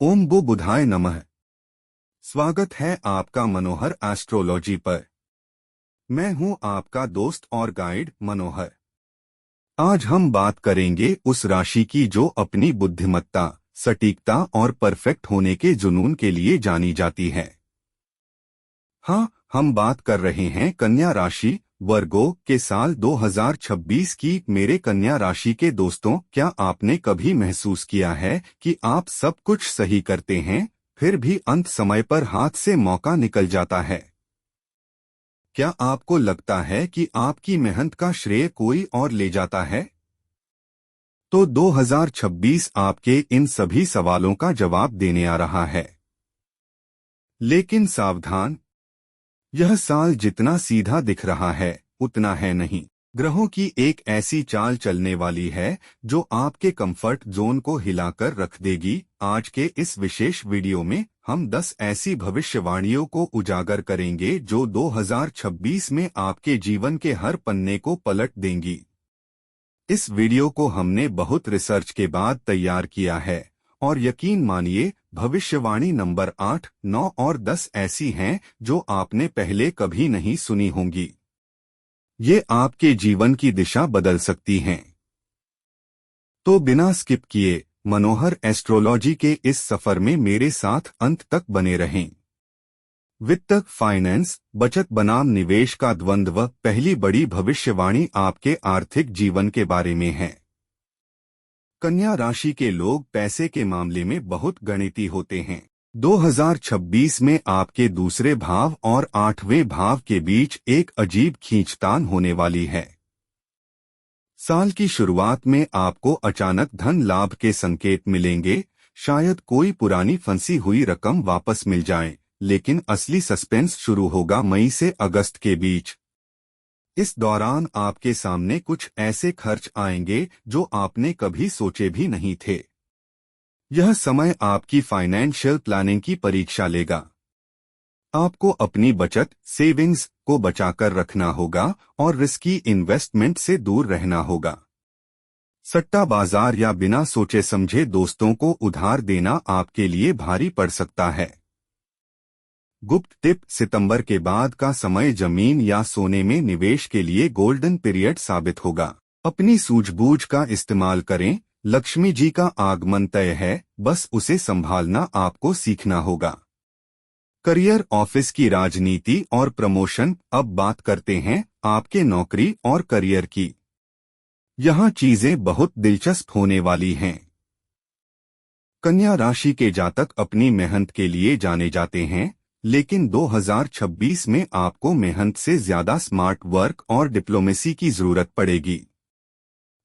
ओम गो बुधाय नमः। स्वागत है आपका मनोहर एस्ट्रोलॉजी पर। मैं हूं आपका दोस्त और गाइड मनोहर। आज हम बात करेंगे उस राशि की जो अपनी बुद्धिमत्ता, सटीकता और परफेक्ट होने के जुनून के लिए जानी जाती है। हाँ, हम बात कर रहे हैं कन्या राशि वर्गो के साल 2026 की। मेरे कन्या राशि के दोस्तों, क्या आपने कभी महसूस किया है कि आप सब कुछ सही करते हैं, फिर भी अंत समय पर हाथ से मौका निकल जाता है? क्या आपको लगता है कि आपकी मेहनत का श्रेय कोई और ले जाता है? तो 2026 आपके इन सभी सवालों का जवाब देने आ रहा है। लेकिन सावधान, यह साल जितना सीधा दिख रहा है उतना है नहीं। ग्रहों की एक ऐसी चाल चलने वाली है जो आपके कंफर्ट जोन को हिलाकर रख देगी। आज के इस विशेष वीडियो में हम 10 ऐसी भविष्यवाणियों को उजागर करेंगे जो 2026 में आपके जीवन के हर पन्ने को पलट देंगी। इस वीडियो को हमने बहुत रिसर्च के बाद तैयार किया है और यकीन मानिए, भविष्यवाणी नंबर 8, 9 और 10 ऐसी हैं जो आपने पहले कभी नहीं सुनी होंगी। ये आपके जीवन की दिशा बदल सकती हैं। तो बिना स्किप किए मनोहर एस्ट्रोलॉजी के इस सफर में मेरे साथ अंत तक बने रहें। वित्त, फाइनेंस, बचत बनाम निवेश का द्वंद्व। पहली बड़ी भविष्यवाणी आपके आर्थिक जीवन के बारे में है। कन्या राशि के लोग पैसे के मामले में बहुत गणितीय होते हैं। 2026 में आपके दूसरे भाव और 8वें भाव के बीच एक अजीब खींचतान होने वाली है। साल की शुरुआत में आपको अचानक धन लाभ के संकेत मिलेंगे। शायद कोई पुरानी फंसी हुई रकम वापस मिल जाए, लेकिन असली सस्पेंस शुरू होगा मई से अगस्त के बीच। इस दौरान आपके सामने कुछ ऐसे खर्च आएंगे जो आपने कभी सोचे भी नहीं थे। यह समय आपकी फाइनेंशियल प्लानिंग की परीक्षा लेगा। आपको अपनी बचत, सेविंग्स को बचाकर रखना होगा और रिस्की इन्वेस्टमेंट से दूर रहना होगा। सट्टा बाजार या बिना सोचे समझे दोस्तों को उधार देना आपके लिए भारी पड़ सकता है। गुप्त टिप: सितंबर के बाद का समय जमीन या सोने में निवेश के लिए गोल्डन पीरियड साबित होगा। अपनी सूझबूझ का इस्तेमाल करें। लक्ष्मी जी का आगमन तय है, बस उसे संभालना आपको सीखना होगा। करियर, ऑफिस की राजनीति और प्रमोशन। अब बात करते हैं आपके नौकरी और करियर की। यहाँ चीजें बहुत दिलचस्प होने वाली हैं। कन्या राशि के जातक अपनी मेहनत के लिए जाने जाते हैं, लेकिन 2026 में आपको मेहनत से ज्यादा स्मार्ट वर्क और डिप्लोमेसी की जरूरत पड़ेगी।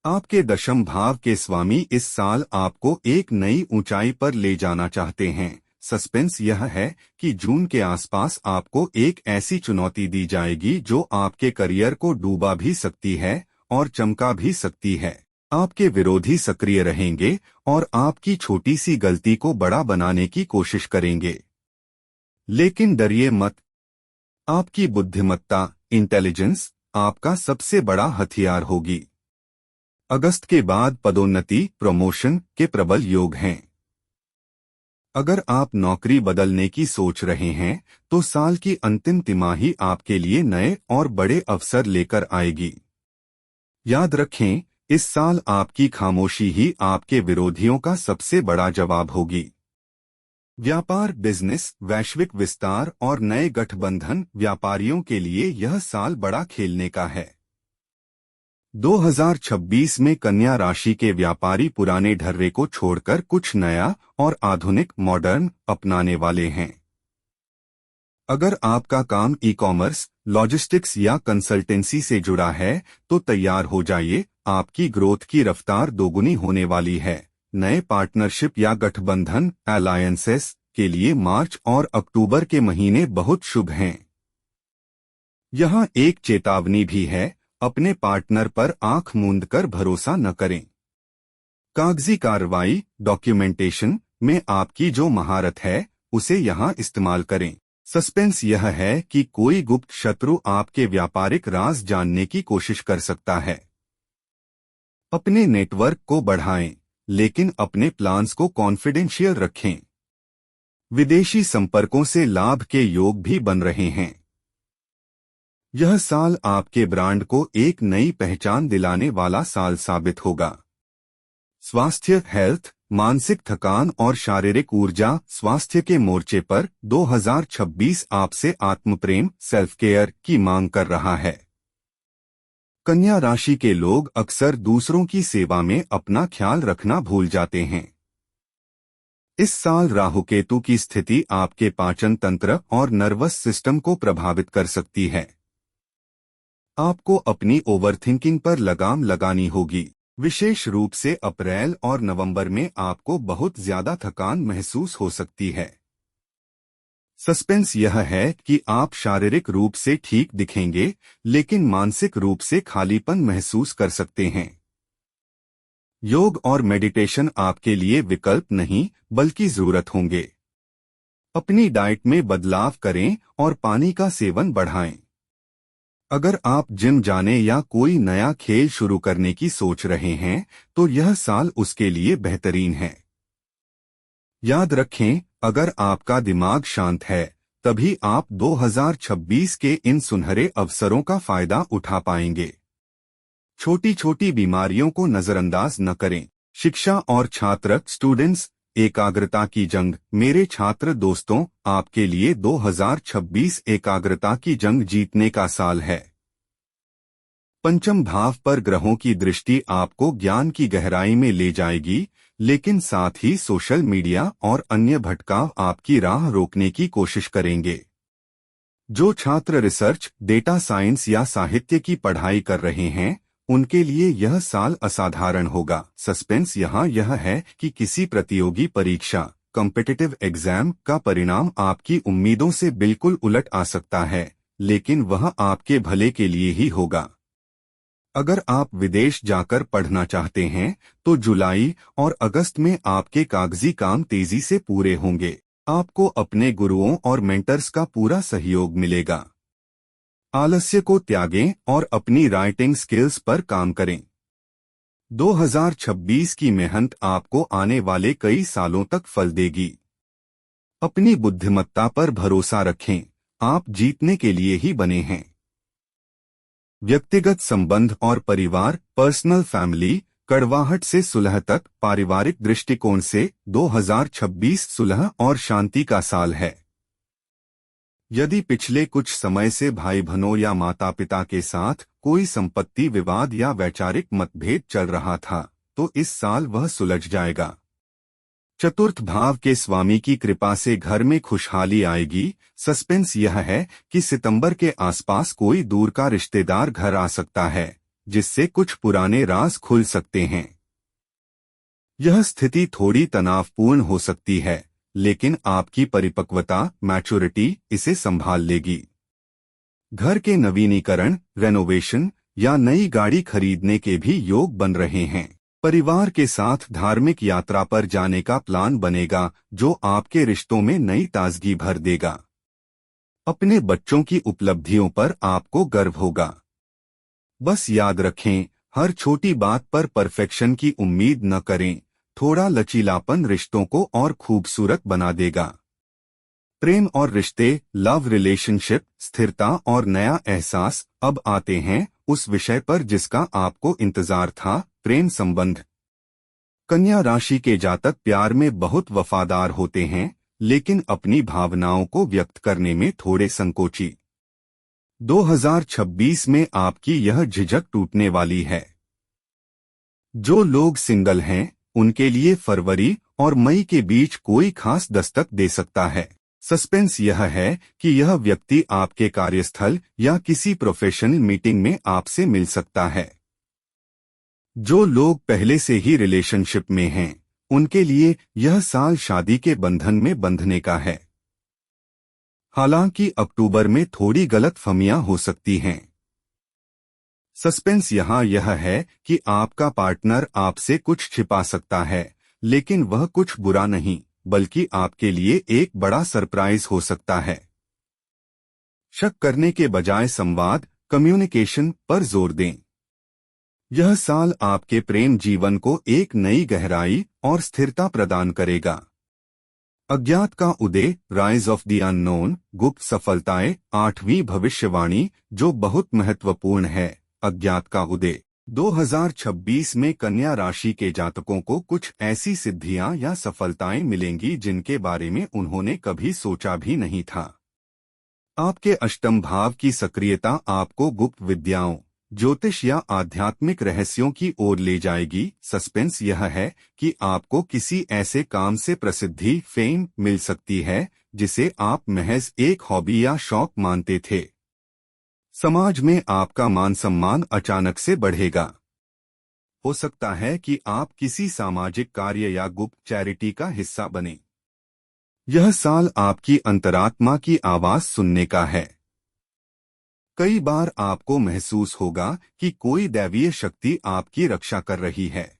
आपके दशम भाव के स्वामी इस साल आपको एक नई ऊंचाई पर ले जाना चाहते हैं। सस्पेंस यह है कि जून के आसपास आपको एक ऐसी चुनौती दी जाएगी जो आपके करियर को डूबा भी सकती है और चमका भी सकती है। आपके विरोधी सक्रिय रहेंगे और आपकी छोटी सी गलती को बड़ा बनाने की कोशिश करेंगे। लेकिन डरिए मत, आपकी बुद्धिमत्ता, इंटेलिजेंस आपका सबसे बड़ा हथियार होगी। अगस्त के बाद पदोन्नति, प्रमोशन के प्रबल योग हैं। अगर आप नौकरी बदलने की सोच रहे हैं तो साल की अंतिम तिमाही आपके लिए नए और बड़े अवसर लेकर आएगी। याद रखें, इस साल आपकी खामोशी ही आपके विरोधियों का सबसे बड़ा जवाब होगी। व्यापार, बिजनेस, वैश्विक विस्तार और नए गठबंधन। व्यापारियों के लिए यह साल बड़ा खेलने का है। 2026 में कन्या राशि के व्यापारी पुराने ढर्रे को छोड़कर कुछ नया और आधुनिक मॉडर्न अपनाने वाले हैं। अगर आपका काम ई कॉमर्स, लॉजिस्टिक्स या कंसल्टेंसी से जुड़ा है तो तैयार हो जाइए, आपकी ग्रोथ की रफ्तार दोगुनी होने वाली है। नए पार्टनरशिप या गठबंधन अलायंसेस के लिए मार्च और अक्टूबर के महीने बहुत शुभ हैं। यहाँ एक चेतावनी भी है, अपने पार्टनर पर आंख मूंद कर भरोसा न करें। कागजी कार्रवाई, डॉक्यूमेंटेशन में आपकी जो महारत है उसे यहाँ इस्तेमाल करें। सस्पेंस यह है कि कोई गुप्त शत्रु आपके व्यापारिक राज जानने की कोशिश कर सकता है। अपने नेटवर्क को बढ़ाएं, लेकिन अपने प्लान्स को कॉन्फिडेंशियल रखें। विदेशी संपर्कों से लाभ के योग भी बन रहे हैं। यह साल आपके ब्रांड को एक नई पहचान दिलाने वाला साल साबित होगा। स्वास्थ्य, हेल्थ, मानसिक थकान और शारीरिक ऊर्जा स्वास्थ्य के मोर्चे पर 2026 आपसे आत्मप्रेम, सेल्फ केयर की मांग कर रहा है। कन्या राशि के लोग अक्सर दूसरों की सेवा में अपना ख्याल रखना भूल जाते हैं। इस साल राहु केतु की स्थिति आपके पाचन तंत्र और नर्वस सिस्टम को प्रभावित कर सकती है। आपको अपनी ओवरथिंकिंग पर लगाम लगानी होगी। विशेष रूप से अप्रैल और नवंबर में आपको बहुत ज्यादा थकान महसूस हो सकती है। सस्पेंस यह है कि आप शारीरिक रूप से ठीक दिखेंगे, लेकिन मानसिक रूप से खालीपन महसूस कर सकते हैं। योग और मेडिटेशन आपके लिए विकल्प नहीं बल्कि जरूरत होंगे। अपनी डाइट में बदलाव करें और पानी का सेवन बढ़ाएं। अगर आप जिम जाने या कोई नया खेल शुरू करने की सोच रहे हैं, तो यह साल उसके लिए बेहतरीन है। याद रखें, अगर आपका दिमाग शांत है, तभी आप 2026 के इन सुनहरे अवसरों का फायदा उठा पाएंगे। छोटी छोटी बीमारियों को नजरअंदाज न करें। शिक्षा और छात्र स्टूडेंट्स, एकाग्रता की जंग। मेरे छात्र दोस्तों, आपके लिए 2026 एकाग्रता की जंग जीतने का साल है। पंचम भाव पर ग्रहों की दृष्टि आपको ज्ञान की गहराई में ले जाएगी, लेकिन साथ ही सोशल मीडिया और अन्य भटकाव आपकी राह रोकने की कोशिश करेंगे। जो छात्र रिसर्च, डेटा साइंस या साहित्य की पढ़ाई कर रहे हैं, उनके लिए यह साल असाधारण होगा। सस्पेंस यहाँ यह है कि किसी प्रतियोगी परीक्षा, कॉम्पिटिटिव एग्जाम का परिणाम आपकी उम्मीदों से बिल्कुल उलट आ सकता है, लेकिन वह आपके भले के लिए ही होगा। अगर आप विदेश जाकर पढ़ना चाहते हैं, तो जुलाई और अगस्त में आपके कागजी काम तेजी से पूरे होंगे। आपको अपने गुरुओं और मेंटर्स का पूरा सहयोग मिलेगा। आलस्य को त्यागें और अपनी राइटिंग स्किल्स पर काम करें। 2026 की मेहनत आपको आने वाले कई सालों तक फल देगी। अपनी बुद्धिमत्ता पर भरोसा रखें, आप जीतने के लिए ही बने हैं। व्यक्तिगत संबंध और परिवार, पर्सनल फैमिली, कड़वाहट से सुलह तक। पारिवारिक दृष्टिकोण से 2026 सुलह और शांति का साल है। यदि पिछले कुछ समय से भाई बहनों या माता पिता के साथ कोई संपत्ति विवाद या वैचारिक मतभेद चल रहा था, तो इस साल वह सुलझ जाएगा। चतुर्थ भाव के स्वामी की कृपा से घर में खुशहाली आएगी। सस्पेंस यह है कि सितंबर के आसपास कोई दूर का रिश्तेदार घर आ सकता है, जिससे कुछ पुराने राज खुल सकते हैं। यह स्थिति थोड़ी तनावपूर्ण हो सकती है, लेकिन आपकी परिपक्वता, मैच्योरिटी इसे संभाल लेगी। घर के नवीनीकरण, रेनोवेशन या नई गाड़ी खरीदने के भी योग बन रहे हैं। परिवार के साथ धार्मिक यात्रा पर जाने का प्लान बनेगा, जो आपके रिश्तों में नई ताजगी भर देगा। अपने बच्चों की उपलब्धियों पर आपको गर्व होगा। बस याद रखें, हर छोटी बात पर परफेक्शन की उम्मीद न करें। थोड़ा लचीलापन रिश्तों को और खूबसूरत बना देगा। प्रेम और रिश्ते, लव रिलेशनशिप, स्थिरता और नया एहसास अब आते हैं उस विषय पर जिसका आपको इंतजार था, प्रेम संबंध। कन्या राशि के जातक प्यार में बहुत वफादार होते हैं, लेकिन अपनी भावनाओं को व्यक्त करने में थोड़े संकोची। 2026 में आपकी यह झिझक टूटने वाली है। जो लोग सिंगल हैं, उनके लिए फरवरी और मई के बीच कोई खास दस्तक दे सकता है। सस्पेंस यह है कि यह व्यक्ति आपके कार्यस्थल या किसी प्रोफेशनल मीटिंग में आपसे मिल सकता है। जो लोग पहले से ही रिलेशनशिप में हैं, उनके लिए यह साल शादी के बंधन में बंधने का है। हालांकि अक्टूबर में थोड़ी गलतफहमियां हो सकती हैं। सस्पेंस यहाँ यह है कि आपका पार्टनर आपसे कुछ छिपा सकता है, लेकिन वह कुछ बुरा नहीं, बल्कि आपके लिए एक बड़ा सरप्राइज हो सकता है। शक करने के बजाय संवाद, कम्युनिकेशन पर जोर दें। यह साल आपके प्रेम जीवन को एक नई गहराई और स्थिरता प्रदान करेगा। अज्ञात का उदय, राइज ऑफ द अननोन, गुप्त सफलताएं, 8वीं भविष्यवाणी जो बहुत महत्वपूर्ण है। अज्ञात का उदय 2026 में कन्या राशि के जातकों को कुछ ऐसी सिद्धियां या सफलताएं मिलेंगी जिनके बारे में उन्होंने कभी सोचा भी नहीं था। आपके अष्टम भाव की सक्रियता आपको गुप्त विद्याओं, ज्योतिष या आध्यात्मिक रहस्यों की ओर ले जाएगी। सस्पेंस यह है कि आपको किसी ऐसे काम से प्रसिद्धि, फेम मिल सकती है जिसे आप महज एक हॉबी या शौक मानते थे। समाज में आपका मान सम्मान अचानक से बढ़ेगा। हो सकता है कि आप किसी सामाजिक कार्य या गुप्त चैरिटी का हिस्सा बने। यह साल आपकी अंतरात्मा की आवाज सुनने का है। कई बार आपको महसूस होगा कि कोई दैवीय शक्ति आपकी रक्षा कर रही है।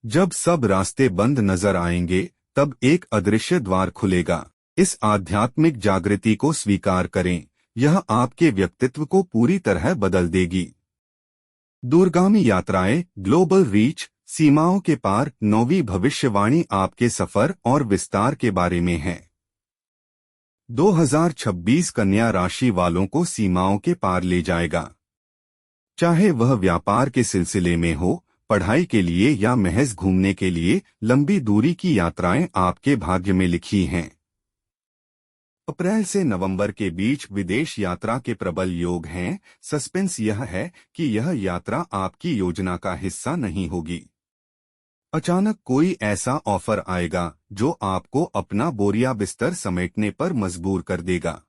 जब सब रास्ते बंद नजर आएंगे, तब एक अदृश्य द्वार खुलेगा। इस आध्यात्मिक जागृति को स्वीकार करें, यह आपके व्यक्तित्व को पूरी तरह बदल देगी। दूरगामी यात्राएं, ग्लोबल रीच, सीमाओं के पार, 9वीं भविष्यवाणी आपके सफर और विस्तार के बारे में है। 2026 कन्या राशि वालों को सीमाओं के पार ले जाएगा। चाहे वह व्यापार के सिलसिले में हो, पढ़ाई के लिए या महज घूमने के लिए, लंबी दूरी की यात्राएं आपके भाग्य में लिखी हैं। अप्रैल से नवंबर के बीच विदेश यात्रा के प्रबल योग हैं। सस्पेंस यह है कि यह यात्रा आपकी योजना का हिस्सा नहीं होगी। अचानक कोई ऐसा ऑफर आएगा जो आपको अपना बोरिया बिस्तर समेटने पर मजबूर कर देगा।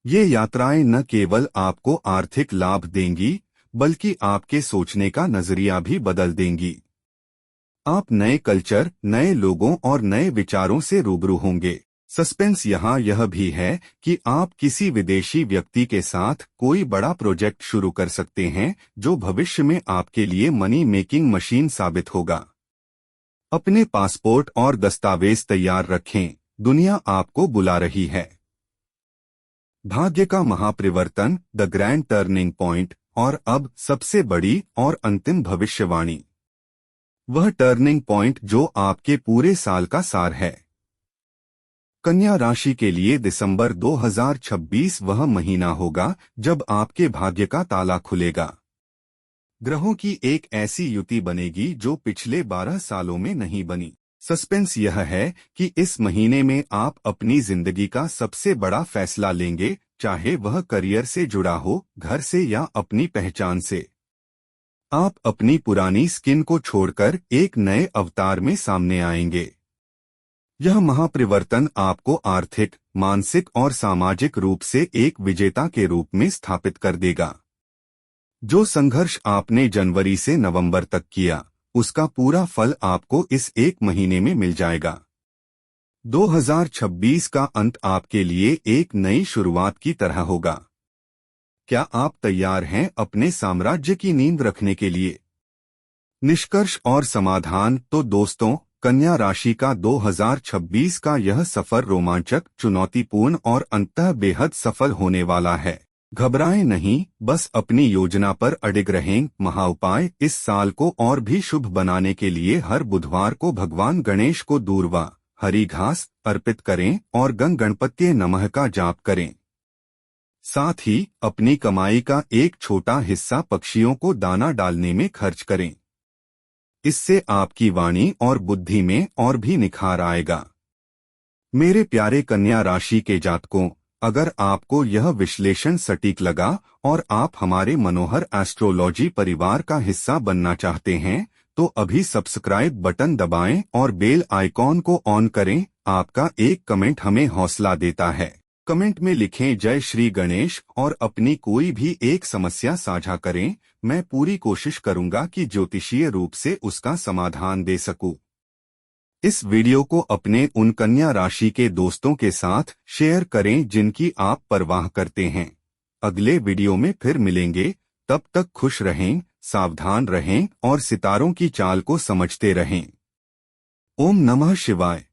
ये यात्राएं न केवल आपको आर्थिक लाभ देंगी, बल्कि आपके सोचने का नजरिया भी बदल देंगी। आप नए कल्चर, नए लोगों और नए विचारों से रूबरू होंगे। सस्पेंस यहाँ यह भी है कि आप किसी विदेशी व्यक्ति के साथ कोई बड़ा प्रोजेक्ट शुरू कर सकते हैं जो भविष्य में आपके लिए मनी मेकिंग मशीन साबित होगा। अपने पासपोर्ट और दस्तावेज तैयार रखें, दुनिया आपको बुला रही है। भाग्य का महापरिवर्तन, द ग्रैंड टर्निंग पॉइंट। और अब सबसे बड़ी और अंतिम भविष्यवाणी, वह टर्निंग पॉइंट जो आपके पूरे साल का सार है। कन्या राशि के लिए दिसंबर 2026 वह महीना होगा जब आपके भाग्य का ताला खुलेगा। ग्रहों की एक ऐसी युति बनेगी जो पिछले 12 सालों में नहीं बनी। सस्पेंस यह है कि इस महीने में आप अपनी जिंदगी का सबसे बड़ा फैसला लेंगे, चाहे वह करियर से जुड़ा हो, घर से या अपनी पहचान से। आप अपनी पुरानी स्किन को छोड़कर एक नए अवतार में सामने आएंगे। यह महापरिवर्तन आपको आर्थिक, मानसिक और सामाजिक रूप से एक विजेता के रूप में स्थापित कर देगा। जो संघर्ष आपने जनवरी से नवंबर तक किया, उसका पूरा फल आपको इस एक महीने में मिल जाएगा। 2026 का अंत आपके लिए एक नई शुरुआत की तरह होगा। क्या आप तैयार हैं अपने साम्राज्य की नींव रखने के लिए? निष्कर्ष और समाधान। तो दोस्तों, कन्या राशि का 2026 का यह सफर रोमांचक, चुनौतीपूर्ण और अंततः बेहद सफल होने वाला है। घबराएं नहीं, बस अपनी योजना पर अडिग रहें। महाउपाय, इस साल को और भी शुभ बनाने के लिए हर बुधवार को भगवान गणेश को दूर्वा, हरी घास अर्पित करें और गणपत्ये नमः का जाप करें। साथ ही अपनी कमाई का एक छोटा हिस्सा पक्षियों को दाना डालने में खर्च करें। इससे आपकी वाणी और बुद्धि में और भी निखार आएगा। मेरे प्यारे कन्या राशि के जातकों, अगर आपको यह विश्लेषण सटीक लगा और आप हमारे मनोहर एस्ट्रोलॉजी परिवार का हिस्सा बनना चाहते हैं, तो अभी सब्सक्राइब बटन दबाएं और बेल आइकॉन को ऑन करें। आपका एक कमेंट हमें हौसला देता है। कमेंट में लिखें जय श्री गणेश और अपनी कोई भी एक समस्या साझा करें। मैं पूरी कोशिश करूंगा कि ज्योतिषीय रूप से उसका समाधान दे सकूं। इस वीडियो को अपने उन कन्या राशि के दोस्तों के साथ शेयर करें जिनकी आप परवाह करते हैं। अगले वीडियो में फिर मिलेंगे, तब तक खुश रहें, सावधान रहें और सितारों की चाल को समझते रहें। ओम नमः शिवाय।